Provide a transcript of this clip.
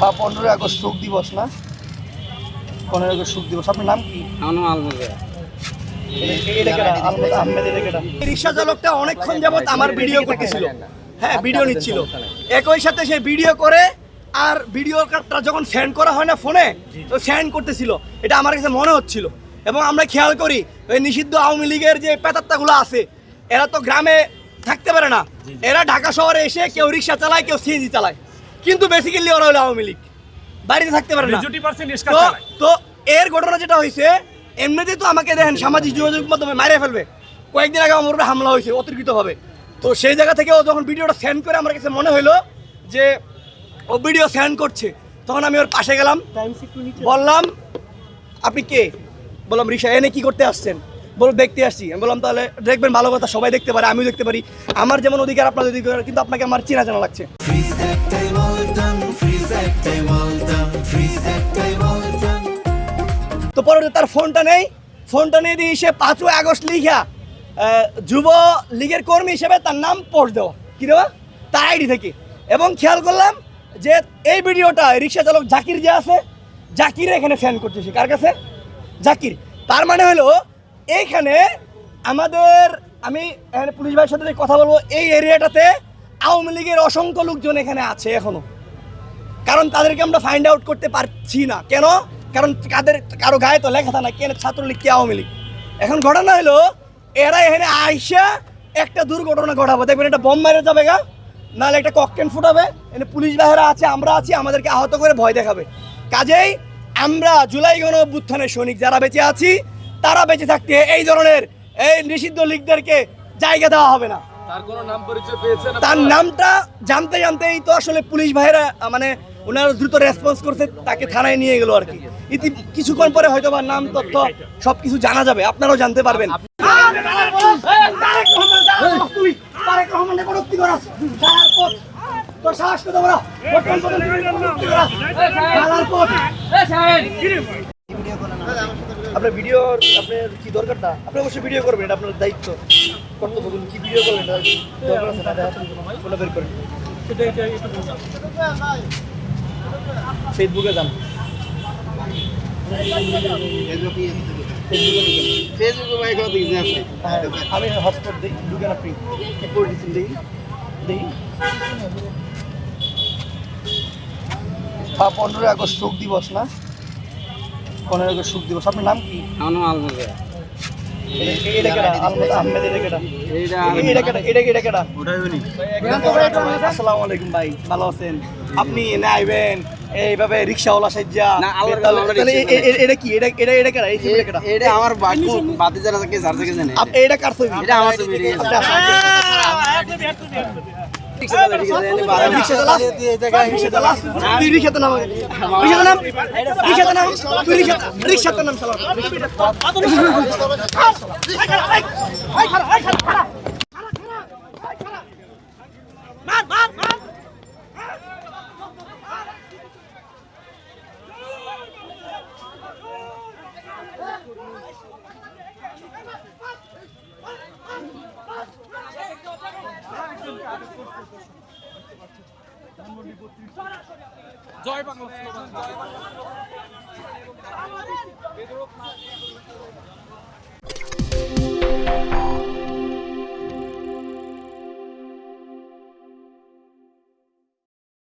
15 August শোক দিবস না? 15 আগস্ট শোক দিবস। আপনার নাম কি? রিক্সা চালকটা অনেকক্ষণ যাবত আমার ভিডিও করতেছিল, হ্যাঁ ভিডিও নিচ্ছিল, একই সাথে সে ভিডিও করে আর ভিডিওটা যখন সেন্ড করা হয় না ফোনে, তো সেন্ড করতেছিল, এটা আমার কাছে মনে হচ্ছিল। এবং আমরা খেয়াল করি ওই নিষিদ্ধ আওয়ামী লীগের যে পেতাত্তাগুলো আছে, এরা তো গ্রামে থাকতে পারে না, এরা ঢাকা শহরে এসে কেউ রিক্সা চালায়, কেউ সিএনজি চালায়, কিন্তু বেসিক্যালি ওরা হলো আওয়ামী লীগ, বাড়িতে থাকতে পারে না। তো এর ঘটনা যেটা হয়েছে, এমনিতেই তো আমাকে দেখেন সামাজিক যোগাযোগ মাধ্যমে মারে ফেলবে, কয়েকদিন আগে আমার উপরে হামলা হয়েছে অতিরিক্তভাবে। তো সেই জায়গা থেকে ও যখন ভিডিওটা সেন্ড করে আমার কাছে মনে হলো যে ও ভিডিও সেন্ড করছে, তখন আমি ওর পাশে গেলাম, বললাম আপনি কে? বললাম রিক্সা। এনে কি করতে আসছেন? বলো দেখতে আসছি। আমি বললাম তাহলে দেখবেন, ভালো কথা, সবাই দেখতে পারে, আমিও দেখতে পারি, আমার যেমন অধিকার আপনাদের অধিকার, কিন্তু আপনাকে আমার চেনা জানা লাগছে। তো পরে তার ফোনটা নেই, ফোনটা নিয়ে দিয়ে সে 5 আগস্ট লিখা যুব লীগের কর্মী হিসেবে তার নাম পোস্ট দেওয়া, কি দেওয়া, তার আইডি থেকে। এবং খেয়াল করলাম যে এই ভিডিওটা রিক্সা চালক জাকির যে আছে, জাকির এখানে সেন্ড করতেছে। কার কাছে? জাকির। তার মানে হলো এইখানে আমাদের, আমি এখানে পুলিশ ভাইয়ের সাথে কথা বলবো, এই এরিয়াটাতে আওয়ামী লীগের অসংখ্য লোকজন এখানে আছে এখনো, কারণ তাদেরকে আমরা ফাইন্ড আউট করতে পারছি না। কেন? কারণ কারো গায়ে তো লেখা থাকে কেন ছাত্রলীগ কে আওয়ামী লীগ। এখন ঘটনা হলো এরা এখানে আইসা একটা দুর্ঘটনা ঘটাবো, দেখবেন এটা বোম মেরে যাবে গা, নাহলে একটা ককটেল ফুটাবে, এখানে পুলিশ বাহিরা আছে, আমরা আছি, আমাদেরকে আহত করে ভয় দেখাবে। কাজেই আমরা জুলাই গণ অভ্যুত্থানের সৈনিক যারা বেঁচে আছি, তারা বেঁচে থাকতে এই ধরনের এই নিষিদ্ধ লীগদেরকে জায়গা দেওয়া হবে না। তার কোনো নাম পরিচয় পেয়েছেন? তার নামটা জানতেই তো আসলে পুলিশ ভাইরা মানে ওনারা দ্রুত রেসপন্স করতে, তাকে থানায় নিয়ে গেল আর কি। কিছুক্ষণ পরে হয়তো বা নাম তথ্য সবকিছু জানা যাবে, আপনারাও জানতে পারবেন। আপনার ভিডিও, আপনার কি দরকারটা, আপনি অবশ্যই ভিডিও করবেন, এটা আপনার দায়িত্ব, কর্তব্য। কি ভিডিও করবেন দরকার আছে না, ফোনে বের করেন, ফেসবুকে যান, আমি হটস্পট দিই, ঢুকেন আপনি করে দিচ্ছেন, দেখি 15 আগস্ট শোক দিবস না? 15 আগস্ট শোক দিবস। আপনার নাম কি? আসসালামু আলাইকুম ভাই, ভালো আছেন? আপনি এনে আইবেন এইভাবে রিক্সাওয়ালা সাজ্জা, এটা কি, এটা কারা? এই ছবিটা কারা? এটা আমার বাতি যারা থাকে যার থেকে জানে এটা কার ছবি? এটা আমার ছবি। জয় বাংলা।